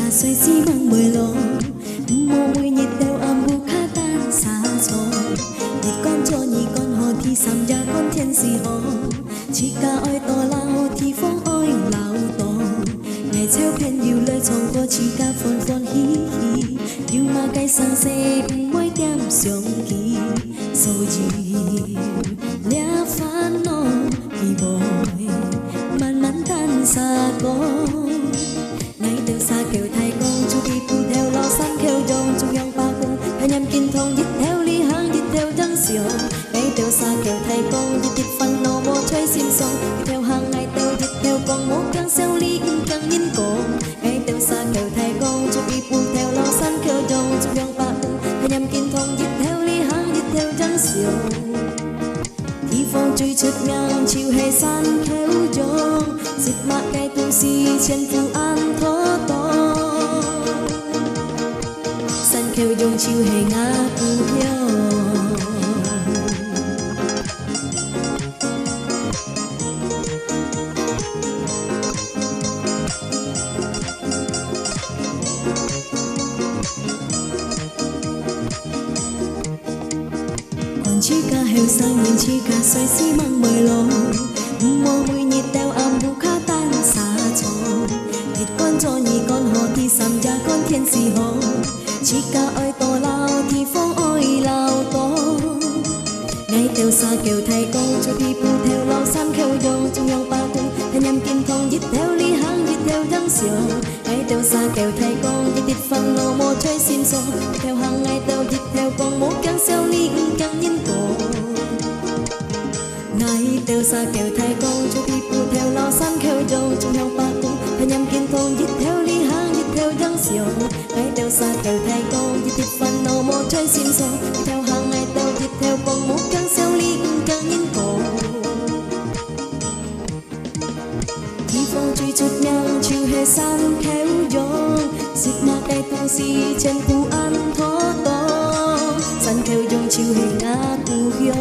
cả xoay xi măng mười lò mùa mùi nhiệt theo âm bu khá tan xa xôi nhiệt con cho nhị con hò thì sắm ra con thiên gì hò chỉ cả oi to lao thì phong oi lao to ngày theo khen nhiều lời trong có chỉ cả phồn phồn hi hi yêu mà cái sang xe mới đem xuống kỳ sâu gì lẽ phán nó thì bồi man man tan xa con ngày từ xa kêu thay con chú đi cùng theo lo sáng kêu dòng chung yang ba cùng theo nhằm kinh thông dít theo ly hang dít theo trắng xiêu ngày từ xa kêu thay con dít thịt phần nô mô chơi sim song dít theo hàng ngày từ dít theo con mốt càng xeo ly càng nhìn con ngày từ xa kêu thay con chú đi cùng theo lo sáng kêu dòng chung yang ba cùng theo nhằm kinh thông dít theo ly hang dít theo trắng xiêu thì phong truy trước ngang chiều hè san kêu dòng dít mạ cây tu si trên phù an thó to san kêu dòng chiều hè ngã tu theo chỉ cả heo sang nhìn chỉ cả xoay xi măng mời lo mùa mùi nhiệt theo âm bu khá tan xa tròn thịt con cho nhị con hò thì sắm ra con thiên gì hò chỉ cả oi to lao thì phong oi lao to ngày theo xa kêu thay con cho đi pu theo lao san kêu dòng chung nhau ba cùng thay nhằm kinh thông dít theo ly hang dít theo trắng xiêu ngày theo xa kêu thay con dít thịt phần nô mô chơi sim song theo hàng ngày theo dít theo con mốt càng xeo ly càng nhìn ngày theo xa kêu thay con cho đi pu theo lo san kêu dòng chung nhau ba cùng thay nhằm kinh thông dít theo ly hang dít theo trắng xiêu ngày theo xa kêu thay con dít thịt phần nô mô chơi sim song theo hàng ngày theo dít theo con mốt càng xeo ly càng nhìn thì phong truy chút nhang chiều hè san kêu dòng dít mà cây tu si trên phù an thó to san kêu dòng chiều hè ngã tu hiyo